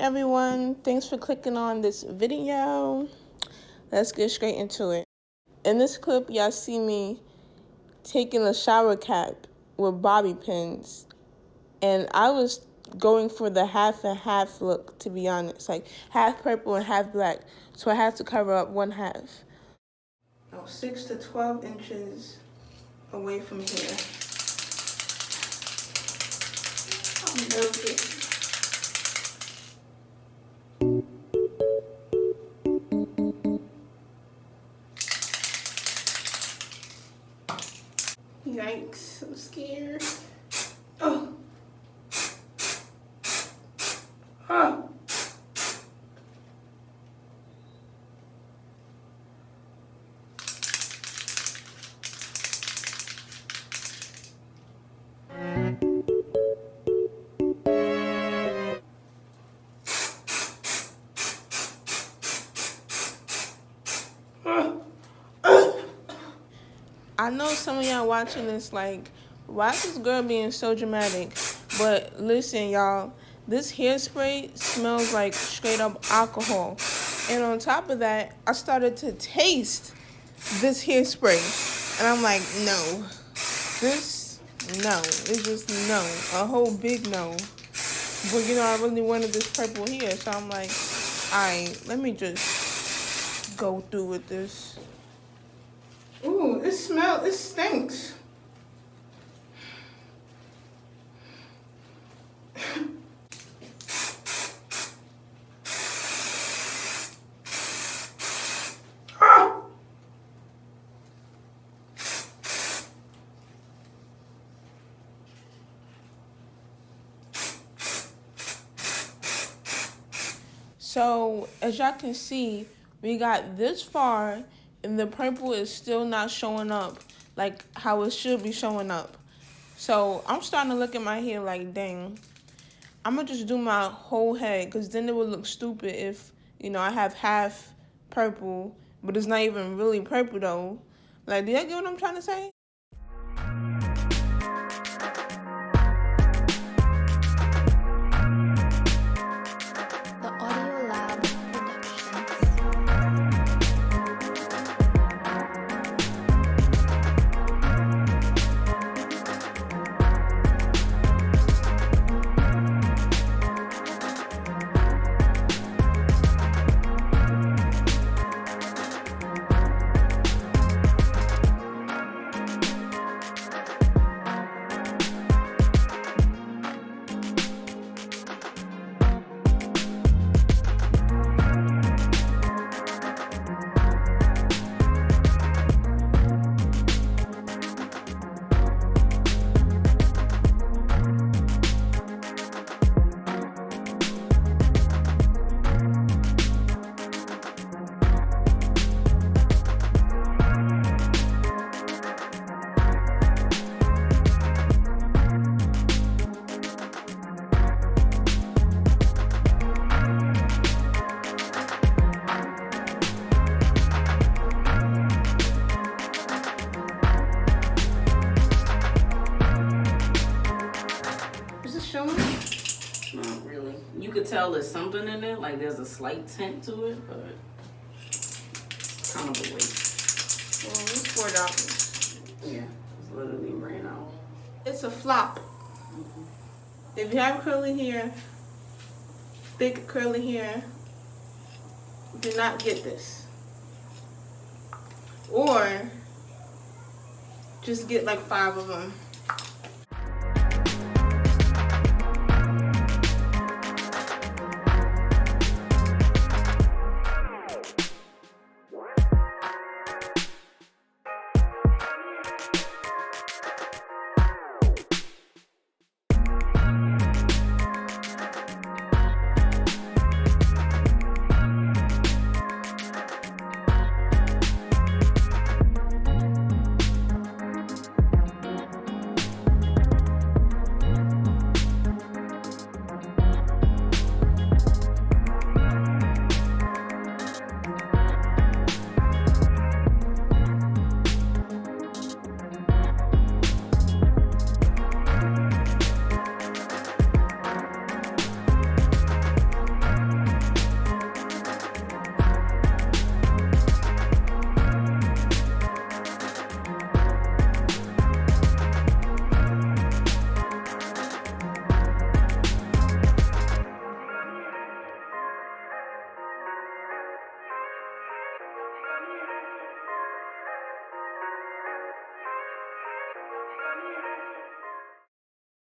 everyone, thanks for clicking on this video. Let's get straight into it. In this clip, y'all see me taking a shower cap with bobby pins, and I was going for the half and half look, to be honest, like half purple and half black, so I had to cover up one half. Now 6 to 12 inches away from here. I'm nervous. Yikes, I'm scared. Oh. Oh. I know some of y'all watching this like, why is this girl being so dramatic? But listen, y'all, this hairspray smells like straight up alcohol. And on top of that, I started to taste this hairspray. And I'm like, no. No. It's just no. A whole big no. But, I really wanted this purple hair. So I'm like, all right, let me just go through with this. Ooh, it stinks. So, as y'all can see, we got this far, and the purple is still not showing up like how it should be showing up. So, I'm starting to look at my hair like, dang, I'm going to just do my whole head, because then it would look stupid if, I have half purple, but it's not even really purple, though. Like, do y'all get what I'm trying to say? Not really. You could tell there's something in it, like there's a slight tint to it, but it's kind of a waste. Well, it's $4. Yeah, it's literally ran out. It's a flop. If you have curly hair, thick curly hair, do not get this. Or just get like 5 of them.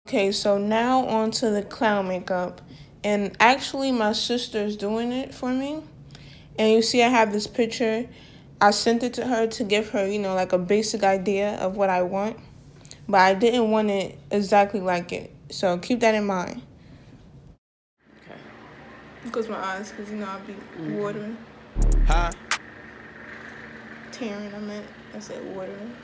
Okay, so now on to the clown makeup. And actually, my sister's doing it for me. And you see I have this picture. I sent it to her to give her, like a basic idea of what I want. But I didn't want it exactly like it. So keep that in mind. Okay. Close my eyes, because, I'll be watering. Huh? Tearing, I said watering.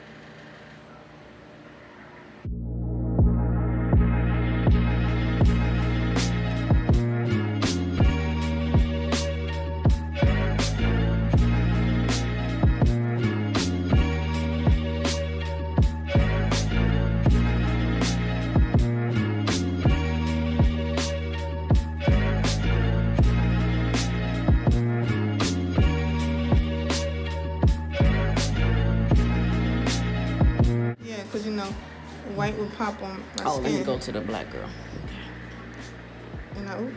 Because, white would pop on my skin. Oh, let me go to the black girl. Okay.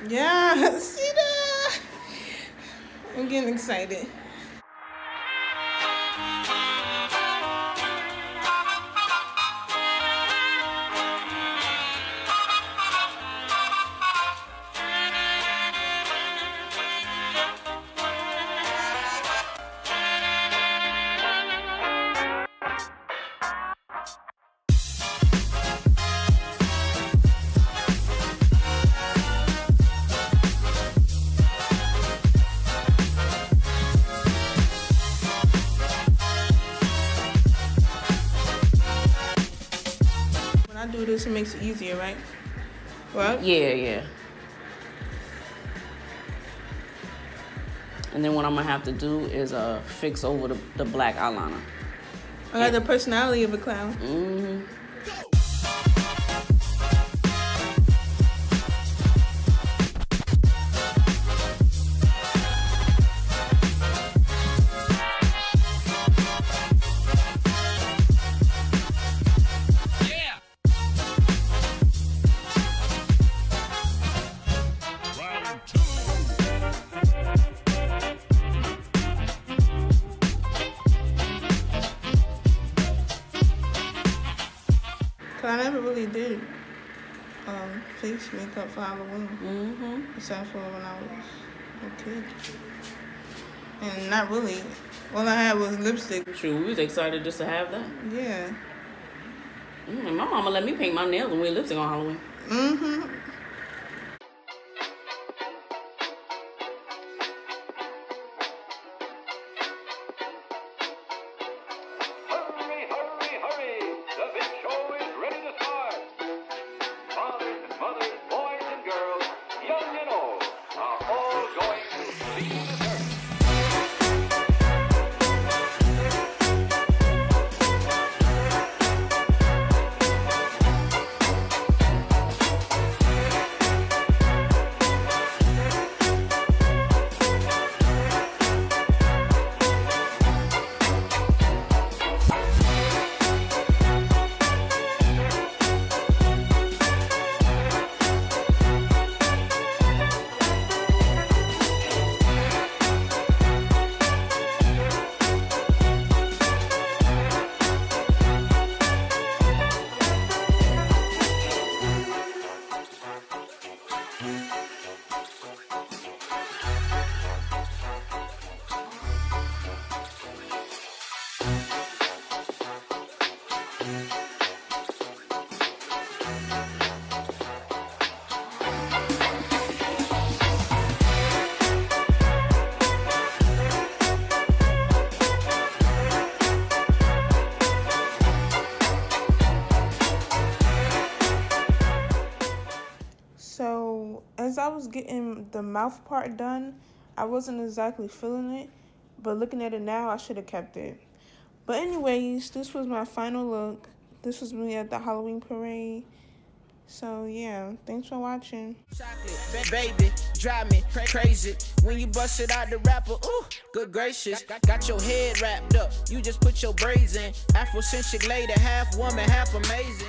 Yeah, see that? I'm getting excited. When I do this, it makes it easier, right? What? Yeah. And then what I'm gonna have to do is fix over the black eyeliner. I got the personality of a clown. Mm-hmm. Cause I never really did face makeup for Halloween. Mm-hmm. Except for when I was a kid. And not really. All I had was lipstick. True, we was excited just to have that. Yeah. My mama let me paint my nails and wear lipstick on Halloween. Mm-hmm. as I was getting the mouth part done, I wasn't exactly feeling it. But looking at it now, I should have kept it. But anyways, this was my final look. This was me at the Halloween parade. So yeah, thanks for watching. Chocolate, baby, drive me crazy. When you bust it out the rapper, ooh, good gracious. Got your head wrapped up, you just put your braids in. Afrocentric lady, half woman, half amazing.